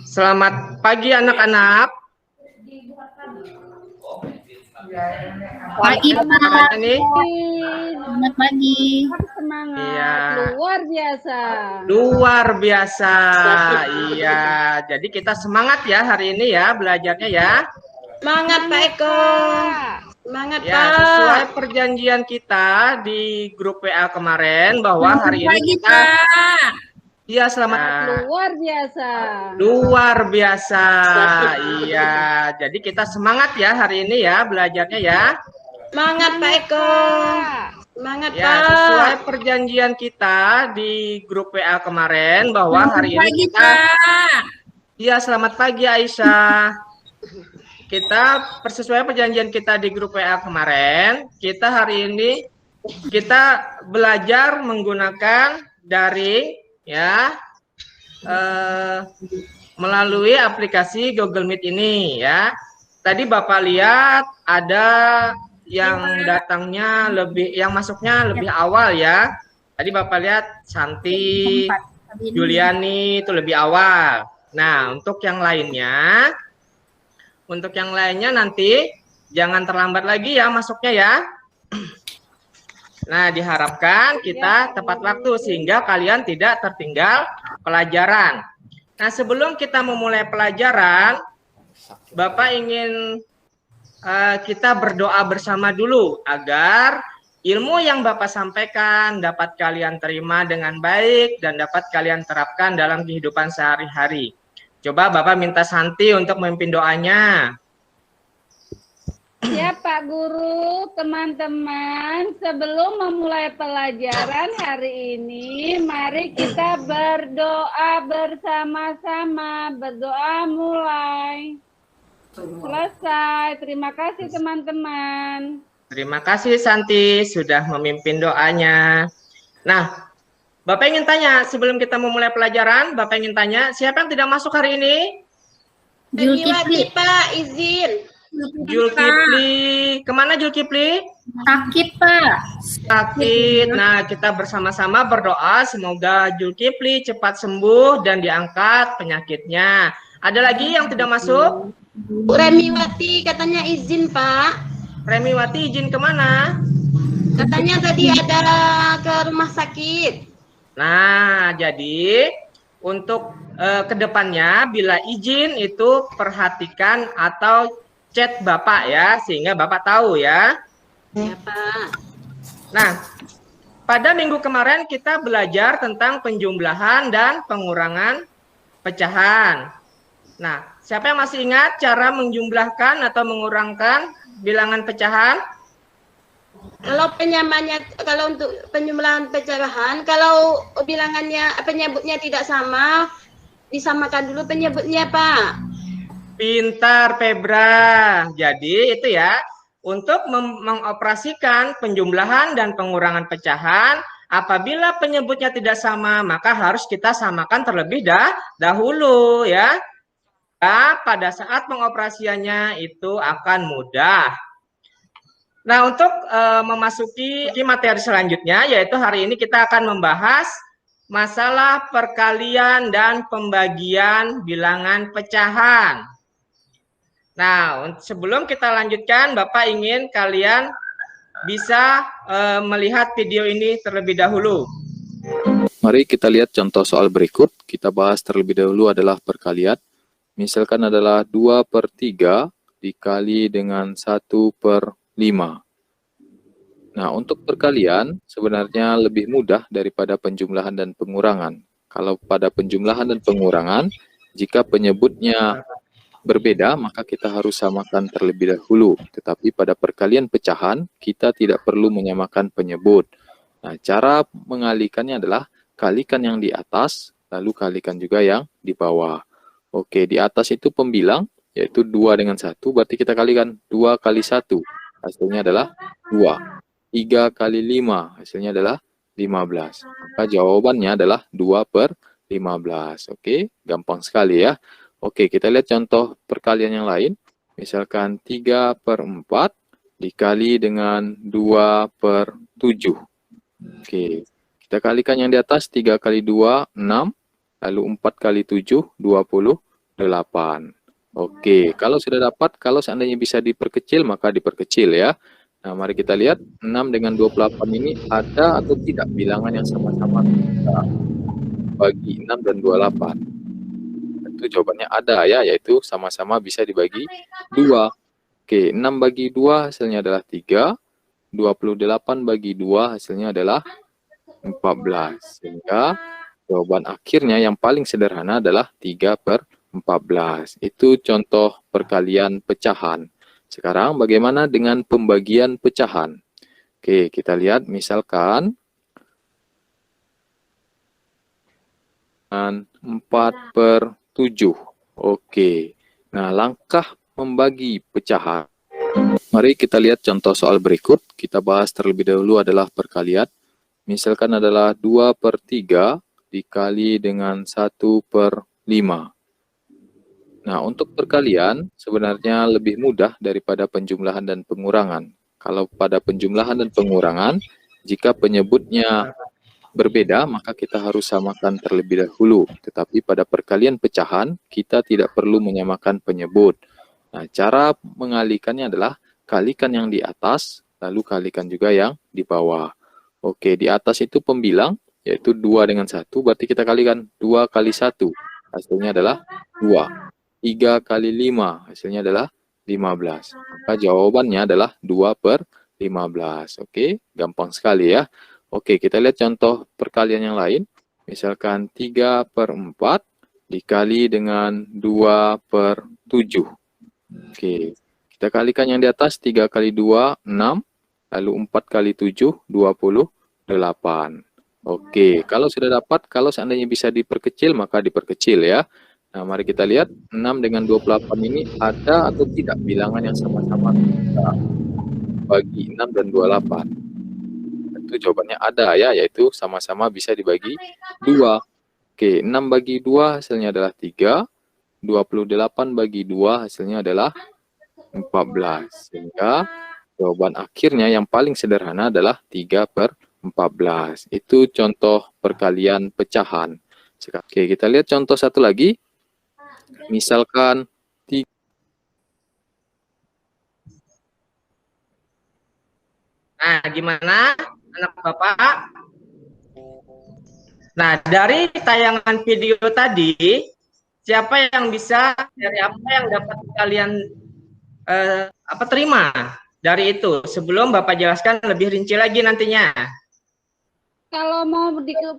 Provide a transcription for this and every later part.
Selamat pagi anak-anak. Pagi, Pak. Nih. Selamat pagi. Semangat. Iya. Luar biasa. Luar biasa. Iya. Jadi kita semangat ya hari ini ya belajarnya ya. Semangat Pak Eko. Semangat Ya, Pak. sesuai perjanjian kita di grup WA kemarin bahwa hari ini kita Iya, selamat. Luar biasa. Luar biasa. Iya. Jadi kita semangat ya hari ini ya belajarnya ya. Semangat Pak Eko. Semangat Ya, Pak. sesuai perjanjian kita di grup WA kemarin bahwa hari ini kita Iya, selamat pagi Aisyah. Kita sesuai perjanjian kita di grup WA kemarin, kita hari ini kita belajar menggunakan daring ya. Melalui aplikasi Google Meet ini ya. Tadi Bapak lihat ada yang datangnya yang masuknya lebih awal ya. Tadi Bapak lihat Santi, Juliani itu lebih awal. Nah, untuk yang lainnya nanti jangan terlambat lagi ya masuknya ya. Nah, diharapkan kita tepat waktu sehingga kalian tidak tertinggal pelajaran. Nah, sebelum kita memulai pelajaran, Bapak ingin kita berdoa bersama dulu agar ilmu yang Bapak sampaikan dapat kalian terima dengan baik dan dapat kalian terapkan dalam kehidupan sehari-hari. Coba Bapak minta Santi untuk memimpin doanya. Ya Pak Guru, teman-teman, sebelum memulai pelajaran hari ini, mari kita berdoa bersama-sama. Berdoa mulai. Selesai. Terima kasih teman-teman. Terima kasih Santi sudah memimpin doanya. Nah, Bapak ingin tanya, sebelum kita memulai pelajaran, Bapak ingin tanya, siapa yang tidak masuk hari ini? Zulkifli Pak, izin. Zulkifli, kemana Zulkifli? Sakit, Pak. Sakit. Nah, kita bersama-sama berdoa semoga Zulkifli cepat sembuh dan diangkat penyakitnya. Ada lagi yang tidak masuk? Bu Remiwati katanya izin Pak. Remiwati izin kemana? Katanya tadi ada ke rumah sakit. Nah, jadi untuk kedepannya bila izin itu perhatikan atau chat Bapak ya, sehingga Bapak tahu ya. Ya Pak. Nah, pada minggu kemarin kita belajar tentang penjumlahan dan pengurangan pecahan. Nah, siapa yang masih ingat cara menjumlahkan atau mengurangkan bilangan pecahan? Kalau kalau untuk penjumlahan pecahan, kalau bilangannya penyebutnya tidak sama, disamakan dulu penyebutnya Pak. Pintar Febra. Jadi itu ya, untuk mengoperasikan penjumlahan dan pengurangan pecahan, apabila penyebutnya tidak sama, maka harus kita samakan terlebih dahulu ya. Pada saat pengoperasiannya itu akan mudah. Nah, untuk memasuki materi selanjutnya, yaitu hari ini kita akan membahas masalah perkalian dan pembagian bilangan pecahan. Nah, sebelum kita lanjutkan, Bapak ingin kalian bisa melihat video ini terlebih dahulu. Mari kita lihat contoh soal berikut. Kita bahas terlebih dahulu adalah perkalian. Misalkan adalah 2/3 dikali dengan 1/5. Nah, untuk perkalian sebenarnya lebih mudah daripada penjumlahan dan pengurangan. Kalau pada penjumlahan dan pengurangan, jika penyebutnya berbeda, maka kita harus samakan terlebih dahulu. Tetapi pada perkalian pecahan, kita tidak perlu menyamakan penyebut. Nah, cara mengalikannya adalah kalikan yang di atas, lalu kalikan juga yang di bawah. Oke, di atas itu pembilang, yaitu 2 dengan 1, berarti kita kalikan 2 kali 1, hasilnya adalah 2. 3 kali 5, hasilnya adalah 15. Maka jawabannya adalah 2/15. Oke, gampang sekali ya. Oke, kita lihat contoh perkalian yang lain. Misalkan 3/4 dikali dengan 2/7. Oke, kita kalikan yang di atas, 3 kali 2, 6. lalu 4 kali 7, 28. Oke, kalau sudah dapat, kalau seandainya bisa diperkecil, maka diperkecil ya. Nah, mari kita lihat 6 dengan 28 ini ada atau tidak bilangan yang sama-sama bisa bagi 6 dan 28. Tentu jawabannya ada ya, yaitu sama-sama bisa dibagi 2. Oke, 6 bagi 2 hasilnya adalah 3. 28 bagi 2 hasilnya adalah 14. Sehingga jawaban akhirnya yang paling sederhana adalah 3/14. Itu contoh perkalian pecahan. Sekarang bagaimana dengan pembagian pecahan? Oke, kita lihat misalkan 4/7. Oke, nah langkah membagi pecahan. Mari kita lihat contoh soal berikut. Kita bahas terlebih dahulu adalah perkalian. Misalkan adalah 2/3 dikali dengan 1/5. Nah, untuk perkalian sebenarnya lebih mudah daripada penjumlahan dan pengurangan. Kalau pada penjumlahan dan pengurangan, jika penyebutnya berbeda, maka kita harus samakan terlebih dahulu. Tetapi pada perkalian pecahan, kita tidak perlu menyamakan penyebut. Nah, cara mengalihkannya adalah kalikan yang di atas, lalu kalikan juga yang di bawah. Oke, di atas itu pembilang, yaitu 2 dengan 1, berarti kita kalikan 2 kali 1, hasilnya adalah 2. 3 kali 5, hasilnya adalah 15. Maka jawabannya adalah 2/15. Oke, gampang sekali ya. Oke, kita lihat contoh perkalian yang lain. Misalkan 3/4 dikali dengan 2/7. Oke, kita kalikan yang di atas, 3 kali 2, 6. Lalu 4 kali 7, 28. Oke, kalau sudah dapat, kalau seandainya bisa diperkecil, maka diperkecil ya. Nah, mari kita lihat 6 dengan 28 ini ada atau tidak bilangan yang sama-sama bisa bagi 6 dan 28. Tentu jawabannya ada ya, yaitu sama-sama bisa dibagi 2. Oke, 6 bagi 2 hasilnya adalah 3. 28 bagi 2 hasilnya adalah 14. Sehingga jawaban akhirnya yang paling sederhana adalah 3/14. Itu contoh perkalian pecahan. Oke, kita lihat contoh satu lagi. Misalkan Nah, gimana anak Bapak? Nah, dari tayangan video tadi, siapa yang bisa, dari apa yang dapat kalian terima dari itu? Sebelum Bapak jelaskan lebih rinci lagi nantinya. Kalau mau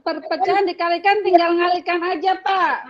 perpecahan dikalikan tinggal ngalikan aja, Pak.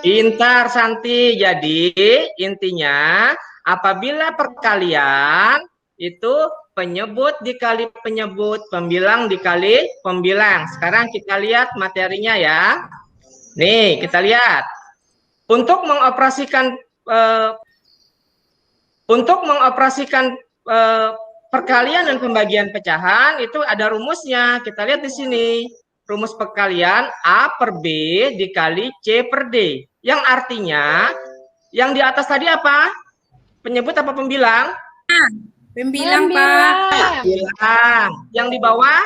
Pintar, Santi. Jadi intinya apabila perkalian itu penyebut dikali penyebut, pembilang dikali pembilang. Sekarang kita lihat materinya ya. Nih, kita lihat. Untuk mengoperasikan perkalian dan pembagian pecahan itu ada rumusnya. Kita lihat di sini. Rumus perkalian A per B dikali C per D. Yang artinya, yang di atas tadi apa? Penyebut apa pembilang? Pembilang, Pak. Pembilang. Yang di bawah?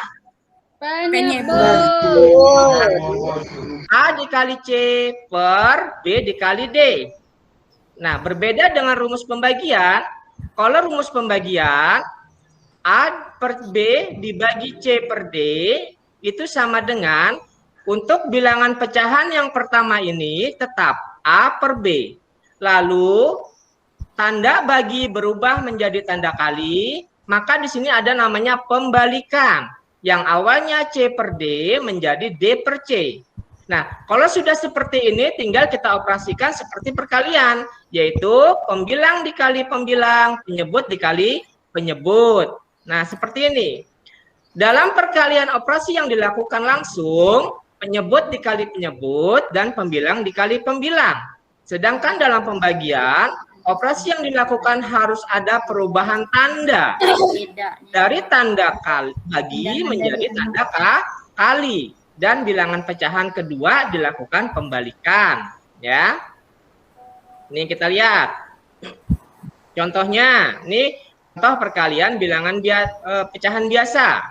Penyebut. A dikali C per B dikali D. Nah, berbeda dengan rumus pembagian. Kalau rumus pembagian, A per B dibagi C per D itu sama dengan untuk bilangan pecahan yang pertama ini tetap A per B. Lalu tanda bagi berubah menjadi tanda kali, maka di sini ada namanya pembalikan. Yang awalnya C per D menjadi D per C. Nah, kalau sudah seperti ini tinggal kita operasikan seperti perkalian, yaitu pembilang dikali pembilang, penyebut dikali penyebut. Nah, seperti ini. Dalam perkalian operasi yang dilakukan langsung, penyebut dikali penyebut dan pembilang dikali pembilang. Sedangkan dalam pembagian, operasi yang dilakukan harus ada perubahan tanda. Dari tanda bagi menjadi tanda kali. Dan bilangan pecahan kedua dilakukan pembalikan. Ya. Ini kita lihat. Contohnya, ini contoh perkalian bilangan pecahan biasa.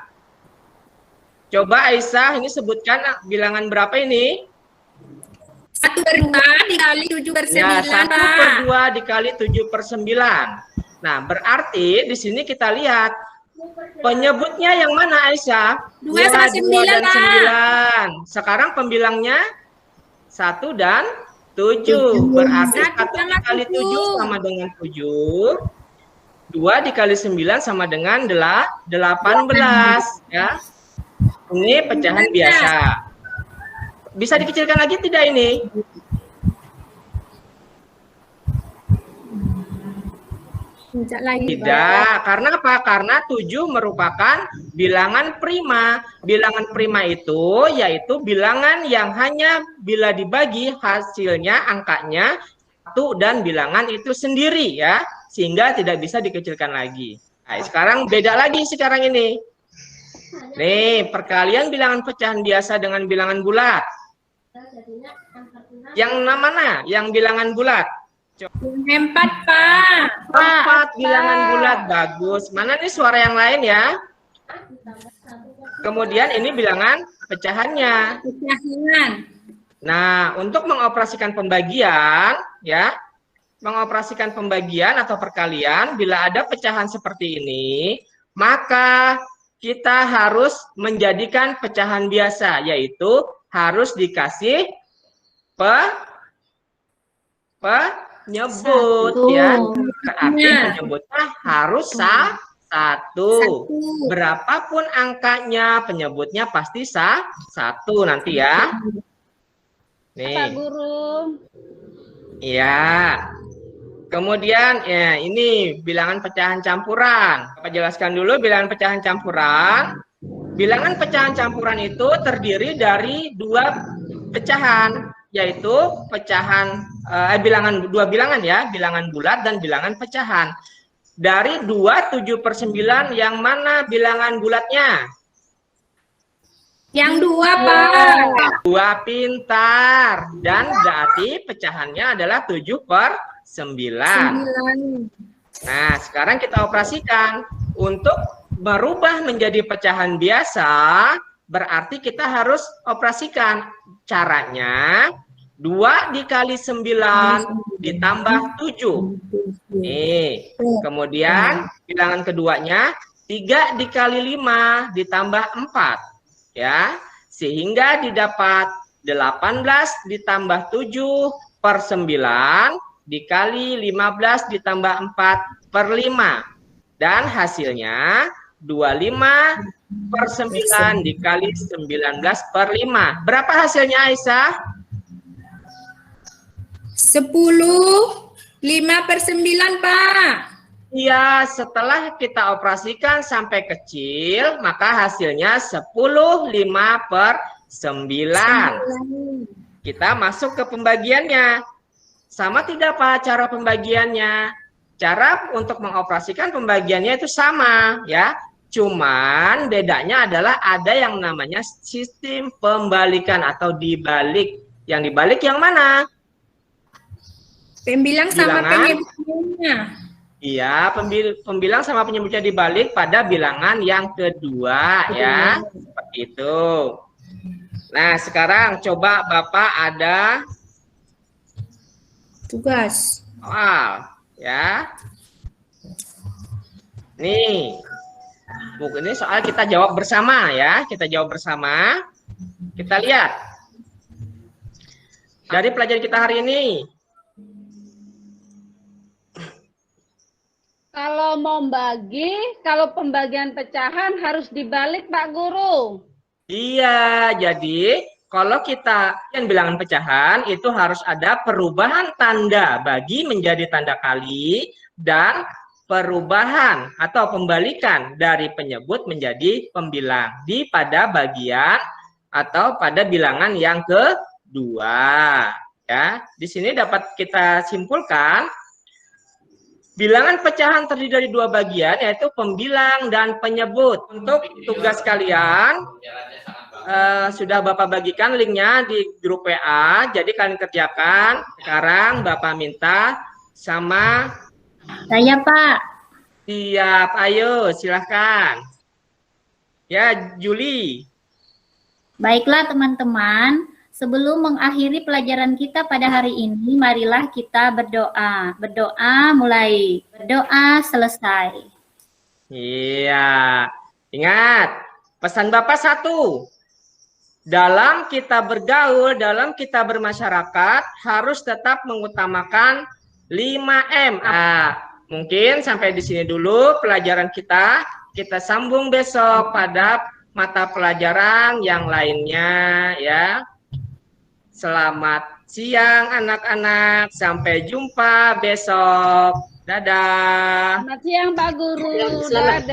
Coba Aisyah ini sebutkan bilangan berapa ini? 1/2 dikali 7/9, Ya, 1/2 Pak. dikali 7/9. Nah, berarti di sini kita lihat penyebutnya yang mana, Aisyah? 2 sama 2 dan 9, 9. Sekarang pembilangnya 1 dan 7. Berarti 1 dikali 7 sama dengan 7. 2 dikali 9 sama dengan 18. Ya. Ini pecahan biasa. Bisa dikecilkan lagi tidak ini? Tidak, karena apa? Karena 7 merupakan bilangan prima. Bilangan prima itu yaitu bilangan yang hanya bila dibagi hasilnya angkanya 1 dan bilangan itu sendiri ya, sehingga tidak bisa dikecilkan lagi. Nah, sekarang beda lagi sekarang ini. Nih, perkalian bilangan pecahan biasa dengan bilangan bulat. Yang mana? Yang bilangan bulat. 4, Pak. 4 bilangan bulat, bagus. Mana nih suara yang lain ya? Kemudian ini bilangan pecahannya. Pecahan. Nah, untuk mengoperasikan pembagian ya, mengoperasikan pembagian atau perkalian bila ada pecahan seperti ini, maka kita harus menjadikan pecahan biasa, yaitu harus dikasih penyebut ya. Berarti penyebutnya harus 1. Berapapun angkanya, penyebutnya pasti 1 nanti ya. Nih. Pak Guru. Iya. Kemudian ya ini bilangan pecahan campuran. Bapak jelaskan dulu bilangan pecahan campuran. Bilangan pecahan campuran itu terdiri dari 2 pecahan, yaitu pecahan dua bilangan ya, bilangan bulat dan bilangan pecahan. Dari 2 7/9 yang mana bilangan bulatnya? Yang 2, Pak. 2, pintar. Dan berarti pecahannya adalah 7/9. Nah, sekarang kita operasikan. Untuk berubah menjadi pecahan biasa, berarti kita harus operasikan. Caranya, 2 dikali 9 ditambah 7. Nih, kemudian bilangan keduanya, 3 dikali 5 ditambah 4. Ya, sehingga didapat 18 ditambah 7/9 dikali 15 ditambah 4/5. Dan hasilnya 25/9 dikali 19/5. Berapa hasilnya, Aisyah? 5/9, Pak. Iya, setelah kita operasikan sampai kecil, maka hasilnya 10/5/9. Kita masuk ke pembagiannya. Sama tidak Pak cara pembagiannya? Cara untuk mengoperasikan pembagiannya itu sama ya. Cuman bedanya adalah ada yang namanya sistem pembalikan atau dibalik. Yang dibalik yang mana? Pembilang sama penyebutnya. Iya, pembilang sama penyebutnya dibalik pada bilangan yang kedua ya. Seperti itu. Nah, sekarang coba Bapak ada tugas soal ya. Nih. Buku ini soal kita jawab bersama ya. Kita jawab bersama. Kita lihat. Dari pelajaran kita hari ini. Kalau mau bagi, kalau pembagian pecahan harus dibalik Pak Guru. Iya, jadi kalau kita yang bilangan pecahan itu harus ada perubahan tanda bagi menjadi tanda kali dan perubahan atau pembalikan dari penyebut menjadi pembilang di pada bagian atau pada bilangan yang kedua. Ya, di sini dapat kita simpulkan bilangan pecahan terdiri dari 2 bagian, yaitu pembilang dan penyebut. Untuk tugas kalian, sudah Bapak bagikan linknya di grup WA, jadi kalian kerjakan. Sekarang Bapak minta sama saya, Pak. Siap, ayo silahkan. Ya, Juli. Baiklah teman-teman, Sebelum mengakhiri pelajaran kita pada hari ini, marilah kita berdoa. Berdoa mulai, berdoa selesai. Iya. Ingat, pesan Bapak satu. Dalam kita bergaul, dalam kita bermasyarakat, harus tetap mengutamakan 5M. Mungkin sampai di sini dulu pelajaran kita. Kita sambung besok pada mata pelajaran yang lainnya ya. Selamat siang anak-anak, sampai jumpa besok. Dadah. Selamat siang Pak Guru. Selamat Dadah.